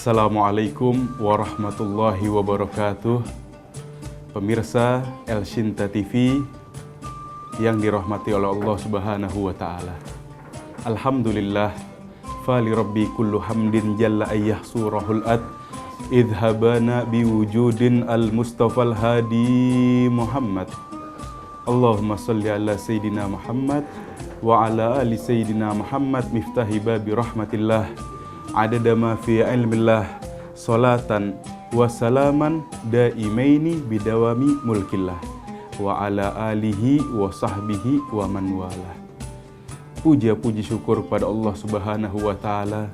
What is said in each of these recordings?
Assalamualaikum warahmatullahi wabarakatuh. Pemirsa El Shinta TV yang dirahmati oleh Allah Subhanahu wa Ta'ala. Alhamdulillah, fali rabbi kullu hamdin jalla ayyah surahul ad idhabana biwujudin al-Mustafa al-Hadi Muhammad. Allahumma salli ala Sayyidina Muhammad wa ala ali Sayyidina Muhammad miftahi babi rahmatillah adada ma fi ilmillah salatan wa salaman daimaini bidawami mulkillah wa ala alihi wa sahbihi wa man wala. Puja-puji syukur pada Allah Subhanahu wa Ta'ala,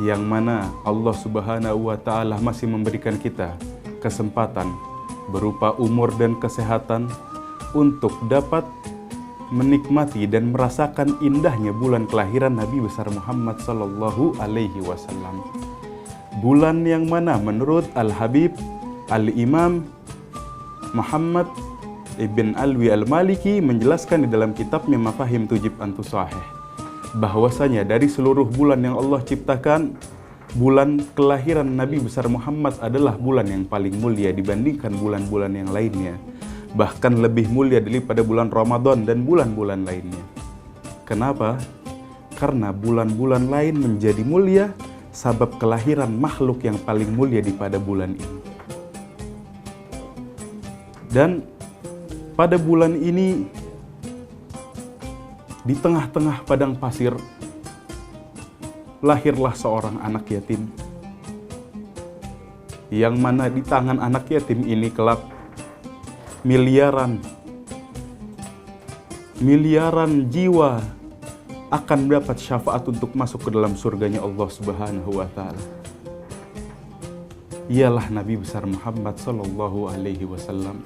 yang mana Allah Subhanahu wa Ta'ala masih memberikan kita kesempatan berupa umur dan kesehatan untuk dapat menikmati dan merasakan indahnya bulan kelahiran Nabi besar Muhammad sallallahu alaihi wasallam. Bulan yang mana menurut Al-Habib Al-Imam Muhammad Ibn Alwi Al-Maliki menjelaskan di dalam kitabnya Mafahim Tujib Antu Sahih, bahwasanya dari seluruh bulan yang Allah ciptakan, bulan kelahiran Nabi besar Muhammad adalah bulan yang paling mulia dibandingkan bulan-bulan yang lainnya. Bahkan lebih mulia daripada bulan Ramadan dan bulan-bulan lainnya. Kenapa? Karena bulan-bulan lain menjadi mulia sebab kelahiran makhluk yang paling mulia daripada bulan ini. Dan pada bulan ini, di tengah-tengah padang pasir, lahirlah seorang anak yatim, yang mana di tangan anak yatim ini kelak miliaran jiwa akan mendapat syafaat untuk masuk ke dalam surganya Allah Subhanahu wa Ta'ala. Ialah Nabi besar Muhammad sallallahu alaihi wasallam,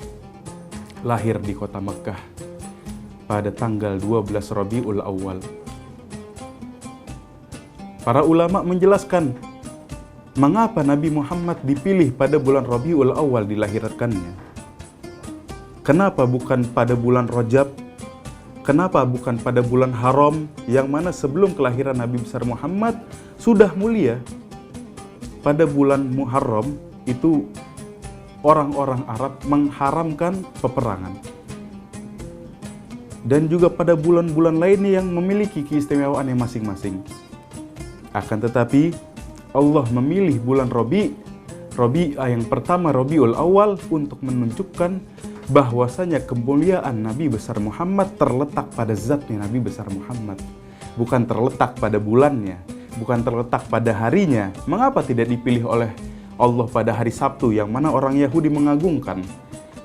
lahir di kota Mekah pada tanggal 12 Rabiul Awal. Para ulama menjelaskan mengapa Nabi Muhammad dipilih pada bulan Rabiul Awal dilahirkannya. Kenapa bukan pada bulan Rajab? Kenapa bukan pada bulan Haram, yang mana sebelum kelahiran Nabi besar Muhammad sudah mulia? Pada bulan Muharram itu orang-orang Arab mengharamkan peperangan. Dan juga pada bulan-bulan lainnya yang memiliki keistimewaan yang masing-masing. Akan tetapi Allah memilih bulan Rabi'ah yang pertama, Rabiul Awal, untuk menunjukkan bahwasanya kemuliaan Nabi besar Muhammad terletak pada zatnya Nabi besar Muhammad, bukan terletak pada bulannya, bukan terletak pada harinya. Mengapa tidak dipilih oleh Allah pada hari Sabtu yang mana orang Yahudi mengagungkan?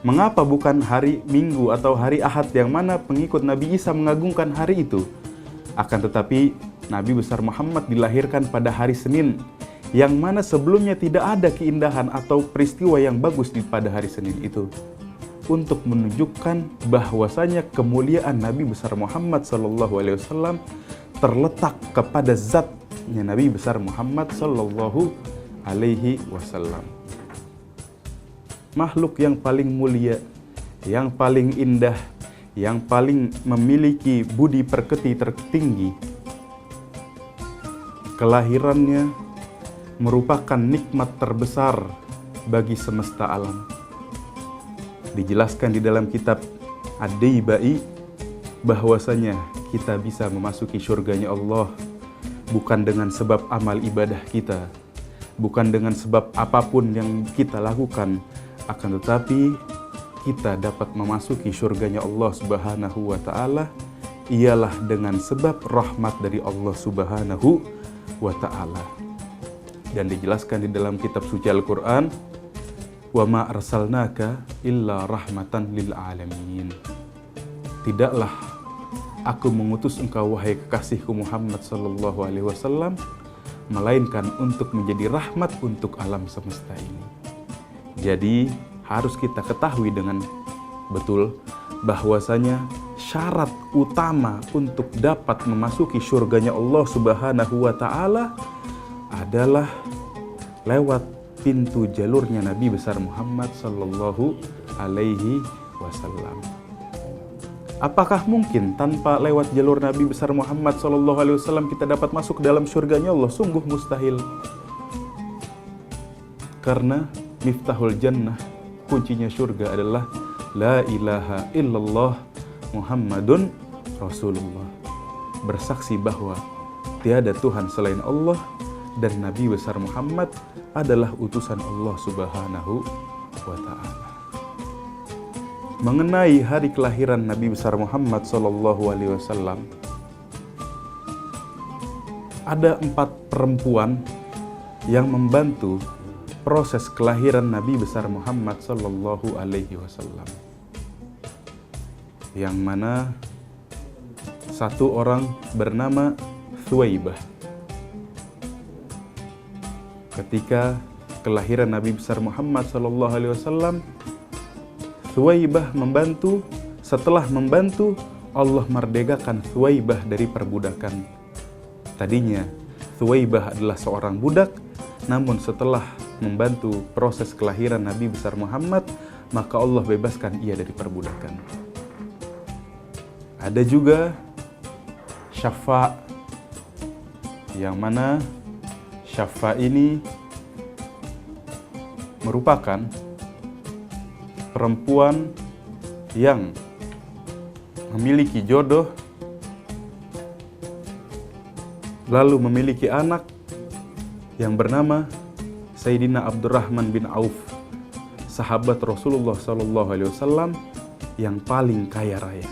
Mengapa bukan hari Minggu atau hari Ahad yang mana pengikut Nabi Isa mengagungkan hari itu? Akan tetapi Nabi besar Muhammad dilahirkan pada hari Senin, yang mana sebelumnya tidak ada keindahan atau peristiwa yang bagus pada hari Senin itu, untuk menunjukkan bahwasanya kemuliaan Nabi besar Muhammad sallallahu alaihi wasallam terletak kepada zatnya Nabi besar Muhammad sallallahu alaihi wasallam. Makhluk yang paling mulia, yang paling indah, yang paling memiliki budi pekerti tertinggi. Kelahirannya merupakan nikmat terbesar bagi semesta alam. Dijelaskan di dalam kitab Ad-Daibai bahwasanya kita bisa memasuki surganya Allah bukan dengan sebab amal ibadah kita, bukan dengan sebab apapun yang kita lakukan, akan tetapi kita dapat memasuki surganya Allah Subhanahu wa Ta'ala ialah dengan sebab rahmat dari Allah Subhanahu wa Ta'ala. Dan dijelaskan di dalam kitab suci Al-Quran, wa ma arsalnaka illa rahmatan lil alamin. Tidaklah aku mengutus engkau wahai kekasihku Muhammad sallallahu alaihi wasallam melainkan untuk menjadi rahmat untuk alam semesta ini. Jadi harus kita ketahui dengan betul bahwasanya syarat utama untuk dapat memasuki surganya Allah Subhanahu wa Ta'ala adalah lewat pintu jalurnya Nabi besar Muhammad sallallahu alaihi wasallam. Apakah mungkin tanpa lewat jalur Nabi besar Muhammad sallallahu alaihi wasallam kita dapat masuk dalam surganya Allah? Sungguh mustahil. Karena miftahul jannah, kuncinya surga adalah la ilaha illallah Muhammadun Rasulullah. Bersaksi bahwa tiada Tuhan selain Allah dan Nabi besar Muhammad adalah utusan Allah Subhanahu wa ta'ala. Mengenai hari kelahiran Nabi besar Muhammad sallallahu alaihi wasallam, ada 4 perempuan yang membantu proses kelahiran Nabi besar Muhammad sallallahu alaihi wasallam. Yang mana satu orang bernama Thuwaibah. Ketika kelahiran Nabi besar Muhammad sallallahu alaihi wasallam, Thuwaibah membantu. Setelah membantu, Allah merdekakan Thuwaibah dari perbudakan. Tadinya Thuwaibah adalah seorang budak, namun setelah membantu proses kelahiran Nabi besar Muhammad, maka Allah bebaskan ia dari perbudakan. Ada juga Syafa', yang mana Syafa' ini merupakan perempuan yang memiliki jodoh, lalu memiliki anak yang bernama Sayyidina Abdurrahman bin Auf, sahabat Rasulullah SAW yang paling kaya raya.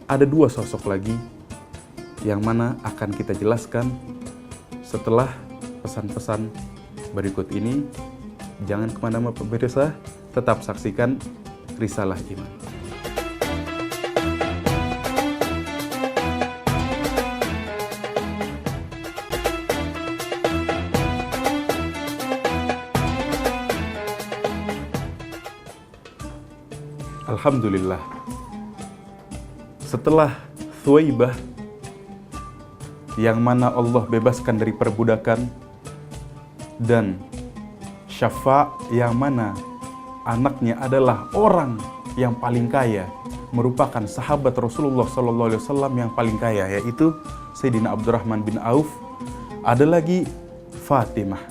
Ada 2 sosok lagi yang mana akan kita jelaskan setelah pesan-pesan berikut ini. Jangan kemana-mana pemirsa, tetap saksikan Risalah Iman. Alhamdulillah, setelah Thuwaibah yang mana Allah bebaskan dari perbudakan, dan Syafa' yang mana anaknya adalah orang yang paling kaya, merupakan sahabat Rasulullah SAW yang paling kaya, yaitu Sayyidina Abdurrahman bin Auf. Ada lagi Fatimah,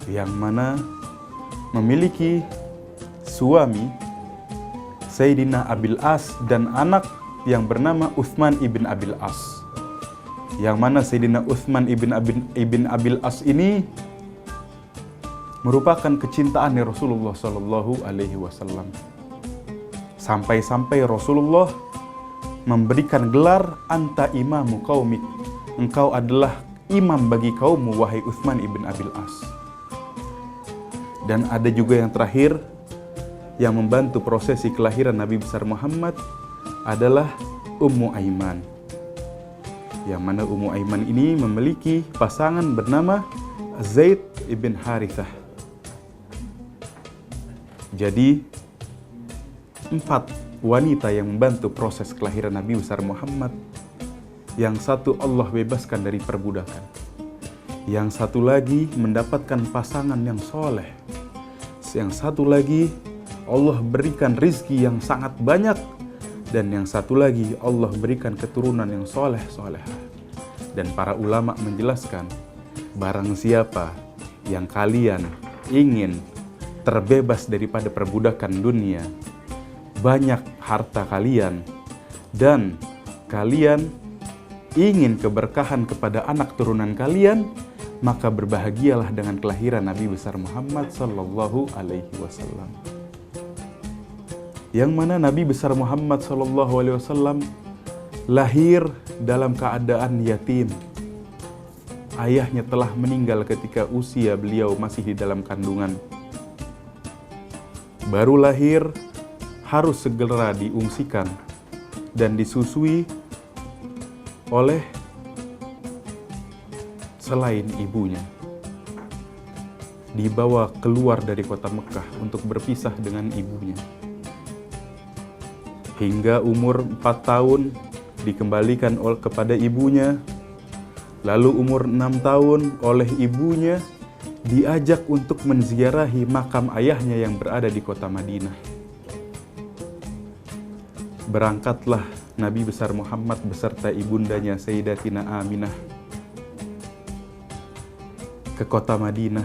yang mana memiliki suami Sayyidina Abil As dan anak yang bernama Uthman ibn Abil As. Yang mana Sayyidina Uthman ibn Abil As ini merupakan kecintaan Rasulullah Sallallahu Alaihi Wasallam. Sampai-sampai Rasulullah memberikan gelar anta imamu qaumik, engkau adalah imam bagi kaummu wahai Uthman ibn Abil As. Dan ada juga yang terakhir yang membantu prosesi kelahiran Nabi besar Muhammad adalah Ummu Aiman. Yang mana Ummu Aiman ini memiliki pasangan bernama Zaid ibn Harithah. Jadi 4 wanita yang membantu proses kelahiran Nabi besar Muhammad. Yang satu Allah bebaskan dari perbudakan, yang satu lagi mendapatkan pasangan yang soleh, yang satu lagi Allah berikan rizki yang sangat banyak, dan yang satu lagi Allah berikan keturunan yang soleh-solehah. Dan para ulama menjelaskan, barang siapa yang kalian ingin terbebas daripada perbudakan dunia, banyak harta kalian, dan kalian ingin keberkahan kepada anak turunan kalian, maka berbahagialah dengan kelahiran Nabi besar Muhammad Sallallahu Alaihi Wasallam. Yang mana Nabi besar Muhammad Sallallahu Alaihi Wasallam lahir dalam keadaan yatim. Ayahnya telah meninggal ketika usia beliau masih di dalam kandungan. Baru lahir, harus segera diungsikan dan disusui oleh selain ibunya. Dibawa keluar dari kota Mekah untuk berpisah dengan ibunya. Hingga umur 4 tahun dikembalikan kepada ibunya. Lalu umur 6 tahun oleh ibunya diajak untuk menziarahi makam ayahnya yang berada di kota Madinah. Berangkatlah Nabi besar Muhammad beserta ibundanya Sayyidatina Aminah ke kota Madinah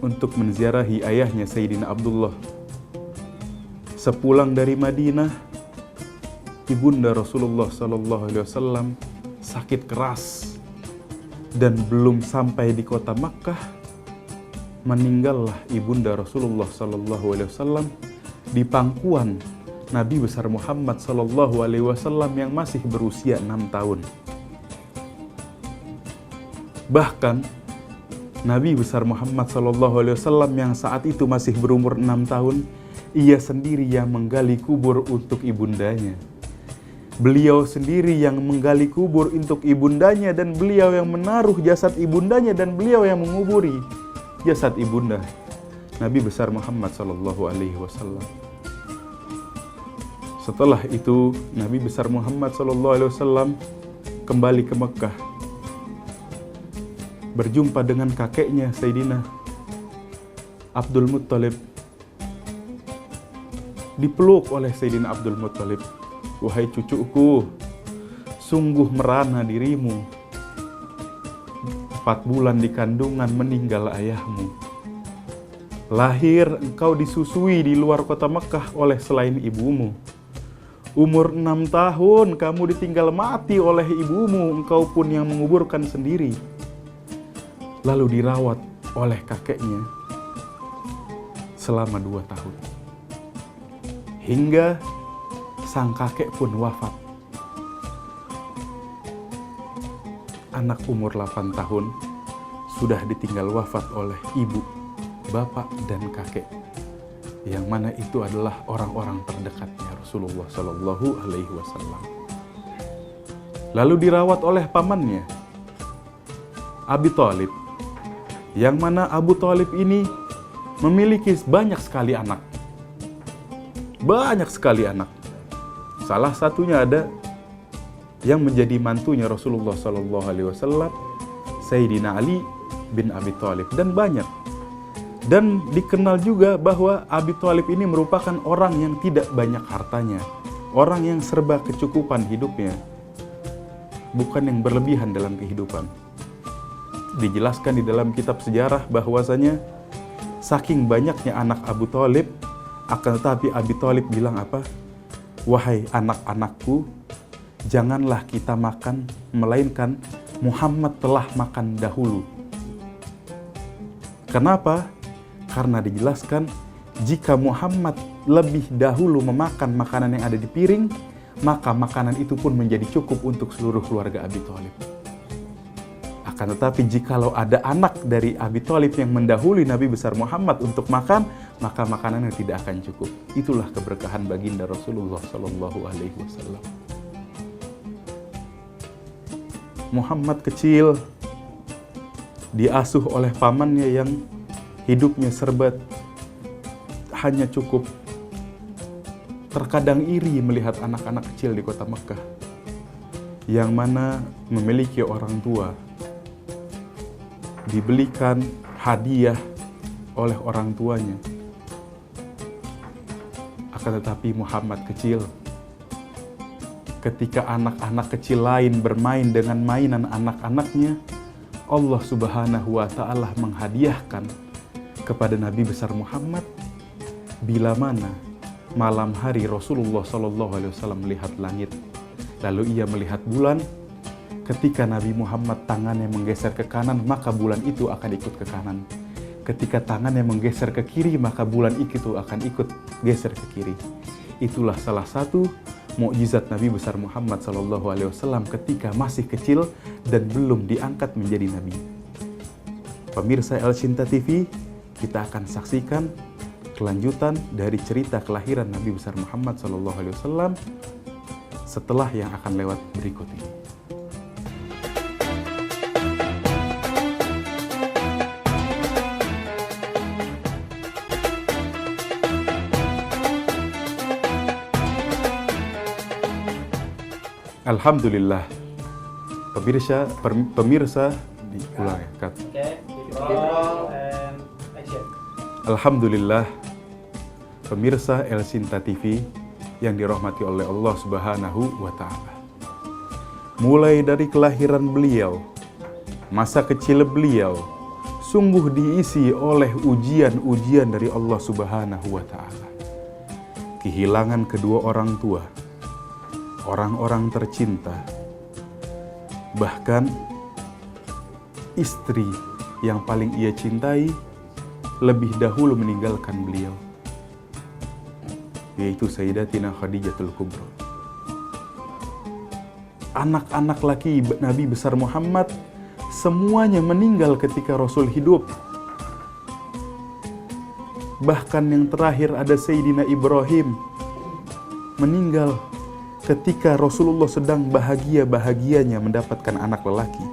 untuk menziarahi ayahnya Sayyidina Abdullah. Sepulang dari Madinah, ibunda Rasulullah SAW sakit keras dan belum sampai di kota Makkah, meninggallah ibunda Rasulullah SAW di pangkuan Nabi besar Muhammad SAW yang masih berusia 6 tahun. Bahkan Nabi besar Muhammad SAW yang saat itu masih berumur 6 tahun, ia sendiri yang menggali kubur untuk ibundanya. Beliau sendiri yang menggali kubur untuk ibundanya, dan beliau yang menaruh jasad ibundanya, dan beliau yang menguburi jasad ibunda Nabi besar Muhammad SAW. Setelah itu Nabi besar Muhammad SAW kembali ke Mekah, berjumpa dengan kakeknya Sayyidina Abdul Muttalib. Dipeluk oleh Sayyidina Abdul Muttalib. "Wahai cucuku, sungguh merana dirimu. 4 bulan di kandungan meninggal ayahmu. Lahir engkau disusui di luar kota Mekah oleh selain ibumu. Umur 6 tahun kamu ditinggal mati oleh ibumu, engkau pun yang menguburkan sendiri. Lalu dirawat oleh kakeknya selama 2 tahun. Hingga sang kakek pun wafat. Anak umur 8 tahun sudah ditinggal wafat oleh ibu, bapak, dan kakek, yang mana itu adalah orang-orang terdekatnya Rasulullah SAW. Lalu dirawat oleh pamannya Abi Thalib, yang mana Abu Thalib ini memiliki banyak sekali anak. Banyak sekali anak. Salah satunya ada yang menjadi mantunya Rasulullah SAW, Sayyidina Ali bin Abi Thalib, dan banyak. Dan dikenal juga bahwa Abi Thalib ini merupakan orang yang tidak banyak hartanya, orang yang serba kecukupan hidupnya, bukan yang berlebihan dalam kehidupan. Dijelaskan di dalam kitab sejarah bahwasanya saking banyaknya anak Abu Thalib, akan tetapi Abi Thalib bilang apa? "Wahai anak-anakku, janganlah kita makan, melainkan Muhammad telah makan dahulu." Kenapa? Karena dijelaskan jika Muhammad lebih dahulu memakan makanan yang ada di piring, maka makanan itu pun menjadi cukup untuk seluruh keluarga Abi Thalib. Akan tetapi jikalau ada anak dari Abi Thalib yang mendahului Nabi besar Muhammad untuk makan, maka makanannya tidak akan cukup. Itulah keberkahan baginda Rasulullah SAW. Muhammad kecil diasuh oleh pamannya yang hidupnya serba hanya cukup. Terkadang iri melihat anak-anak kecil di kota Mekah yang mana memiliki orang tua, dibelikan hadiah oleh orang tuanya. Akan tetapi Muhammad kecil, ketika anak-anak kecil lain bermain dengan mainan anak-anaknya, Allah Subhanahu wa Ta'ala menghadiahkan kepada Nabi besar Muhammad bila mana malam hari Rasulullah SAW melihat langit, lalu ia melihat bulan. Ketika Nabi Muhammad tangannya menggeser ke kanan, maka bulan itu akan ikut ke kanan. Ketika tangannya menggeser ke kiri, maka bulan itu akan ikut geser ke kiri. Itulah salah satu mukjizat Nabi besar Muhammad SAW ketika masih kecil dan belum diangkat menjadi Nabi. Pemirsa El Shinta TV, kita akan saksikan kelanjutan dari cerita kelahiran Nabi besar Muhammad SAW setelah yang akan lewat berikut ini. Alhamdulillah, pemirsa diulang ya, Kak. Alhamdulillah, pemirsa El Shinta TV yang dirahmati oleh Allah Subhanahu wa Ta'ala. Mulai dari kelahiran beliau, masa kecil beliau, sungguh diisi oleh ujian-ujian dari Allah Subhanahu wa Ta'ala. Kehilangan kedua orang tua, orang-orang tercinta, bahkan istri yang paling ia cintai lebih dahulu meninggalkan beliau, yaitu Sayyidatina Khadijatul Kubra. Anak-anak laki Nabi besar Muhammad semuanya meninggal ketika Rasul hidup. Bahkan yang terakhir ada Sayyidina Ibrahim meninggal ketika Rasulullah sedang bahagia-bahagianya mendapatkan anak lelaki.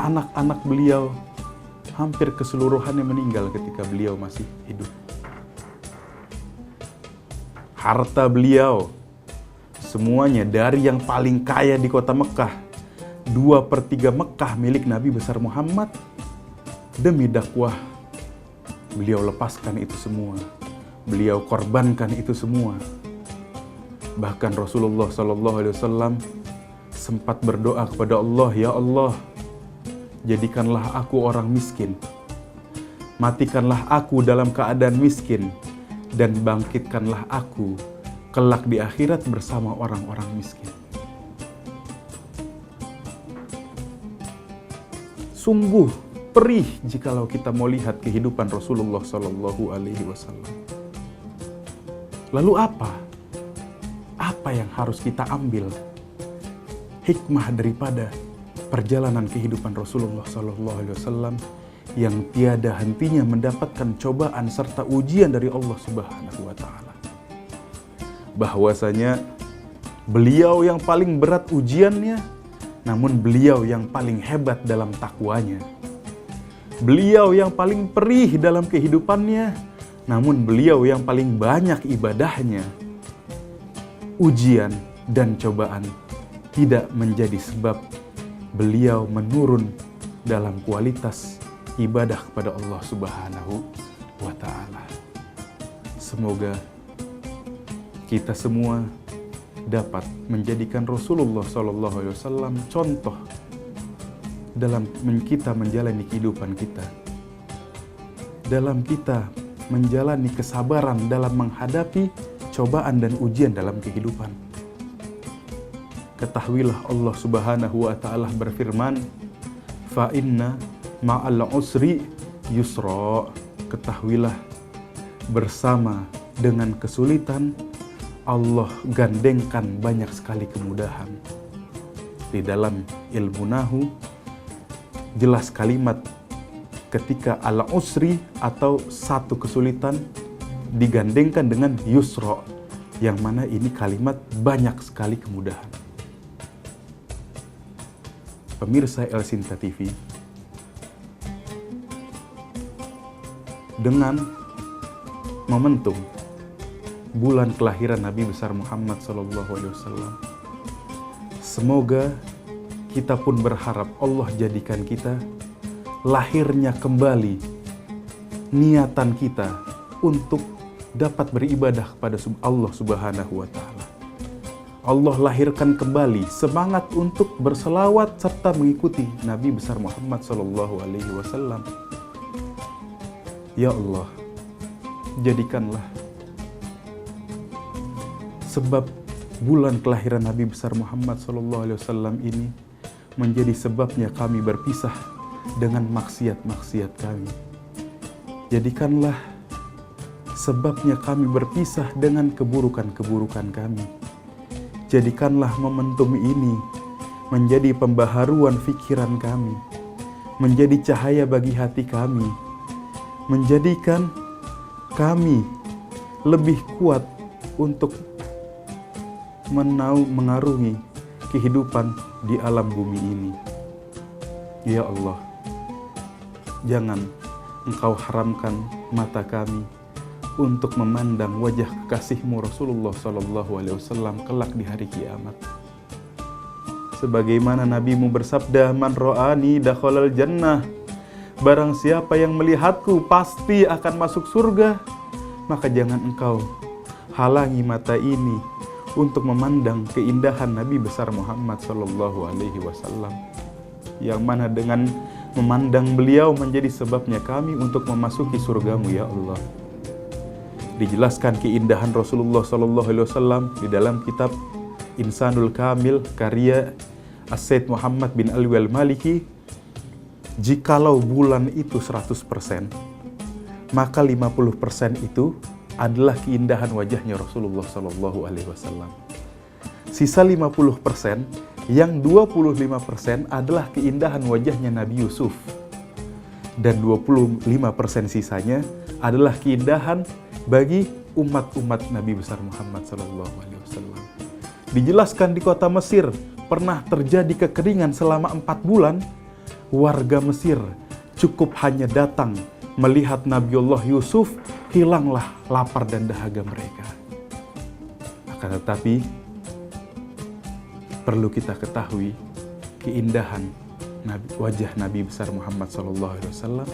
Anak-anak beliau hampir keseluruhannya meninggal ketika beliau masih hidup. Harta beliau semuanya dari yang paling kaya di kota Mekah, 2/3 Mekah milik Nabi besar Muhammad. Demi dakwah beliau lepaskan itu semua, beliau korbankan itu semua. Bahkan Rasulullah SAW sempat berdoa kepada Allah, "Ya Allah, jadikanlah aku orang miskin, matikanlah aku dalam keadaan miskin, dan bangkitkanlah aku kelak di akhirat bersama orang-orang miskin." Sungguh perih jikalau kita mau lihat kehidupan Rasulullah SAW. Lalu apa? Apa yang harus kita ambil hikmah daripada perjalanan kehidupan Rasulullah SAW yang tiada hentinya mendapatkan cobaan serta ujian dari Allah Subhanahu wa Ta'ala? Bahwasanya beliau yang paling berat ujiannya, namun beliau yang paling hebat dalam takwanya. Beliau yang paling perih dalam kehidupannya, namun beliau yang paling banyak ibadahnya. Ujian dan cobaan tidak menjadi sebab beliau menurun dalam kualitas ibadah kepada Allah Subhanahu wa Ta'ala. Semoga kita semua dapat menjadikan Rasulullah SAW contoh dalam kita menjalani kehidupan kita, dalam kita menjalani kesabaran dalam menghadapi cobaan dan ujian dalam kehidupan. Ketahuilah Allah Subhanahu wa Ta'ala berfirman, "Fa inna ma'al usri yusra." Ketahuilah bersama dengan kesulitan Allah gandengkan banyak sekali kemudahan. Di dalam ilmu nahu jelas kalimat ketika al usri atau satu kesulitan digandengkan dengan yusra, yang mana ini kalimat banyak sekali kemudahan. Pemirsa El Sinta TV, dengan momentum bulan kelahiran Nabi besar Muhammad SAW, semoga kita pun berharap Allah jadikan kita lahirnya kembali niatan kita untuk dapat beribadah kepada Allah Subhanahu wa Ta'ala. Allah lahirkan kembali semangat untuk berselawat serta mengikuti Nabi besar Muhammad SAW. Ya Allah, jadikanlah sebab bulan kelahiran Nabi besar Muhammad SAW ini menjadi sebabnya kami berpisah dengan maksiat-maksiat kami. Jadikanlah sebabnya kami berpisah dengan keburukan-keburukan kami. Jadikanlah momentum ini menjadi pembaharuan pikiran kami, menjadi cahaya bagi hati kami, menjadikan kami lebih kuat untuk mengarungi kehidupan di alam bumi ini. Ya Allah, jangan Engkau haramkan mata kami untuk memandang wajah kekasihmu Rasulullah SAW kelak di hari kiamat. Sebagaimana Nabimu bersabda, "Man ra'ani dakhalal jannah." Barang siapa yang melihatku pasti akan masuk surga. Maka jangan Engkau halangi mata ini untuk memandang keindahan Nabi besar Muhammad Sallallahu Alaihi Wasallam, yang mana dengan memandang beliau menjadi sebabnya kami untuk memasuki surgamu ya Allah. Dijelaskan keindahan Rasulullah Sallallahu Alaihi Wasallam di dalam kitab Insanul Kamil karya As-Said Muhammad bin Alwi Al-Maliki. Jikalau bulan itu 100%, maka 50% itu adalah keindahan wajahnya Rasulullah Sallallahu Alaihi Wasallam. Sisa 50%, yang 25% adalah keindahan wajahnya Nabi Yusuf, dan 25% sisanya adalah keindahan bagi umat-umat Nabi besar Muhammad Sallallahu Alaihi Wasallam. Dijelaskan di kota Mesir pernah terjadi kekeringan selama 4 bulan. Warga Mesir cukup hanya datang melihat Nabiullah Yusuf, hilanglah lapar dan dahaga mereka. Akan tetapi perlu kita ketahui keindahan wajah Nabi besar Muhammad SAW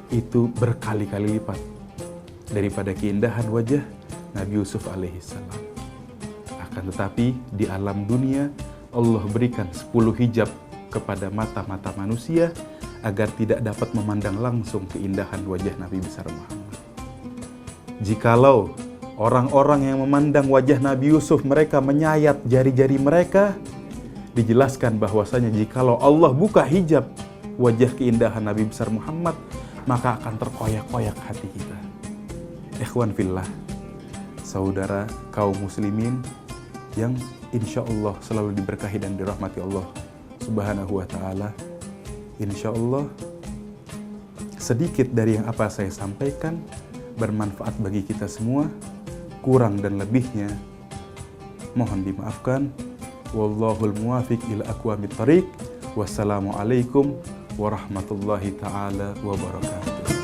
itu berkali-kali lipat daripada keindahan wajah Nabi Yusuf alaihissalam. Akan tetapi di alam dunia Allah berikan 10 hijab kepada mata-mata manusia agar tidak dapat memandang langsung keindahan wajah Nabi besar Muhammad. Jikalau orang-orang yang memandang wajah Nabi Yusuf mereka menyayat jari-jari mereka, dijelaskan bahwasanya jikalau Allah buka hijab wajah keindahan Nabi besar Muhammad, maka akan terkoyak-koyak hati kita. Ikhwan fillah, saudara kaum muslimin yang insya Allah selalu diberkahi dan dirahmati Allah Subhanahu wa ta'ala. Insya Allah sedikit dari yang apa saya sampaikan bermanfaat bagi kita semua. Kurang dan lebihnya mohon dimaafkan. Wallahul muwafiq ila aqwamit thariq. Wassalamualaikum warahmatullahi ta'ala wabarakatuh.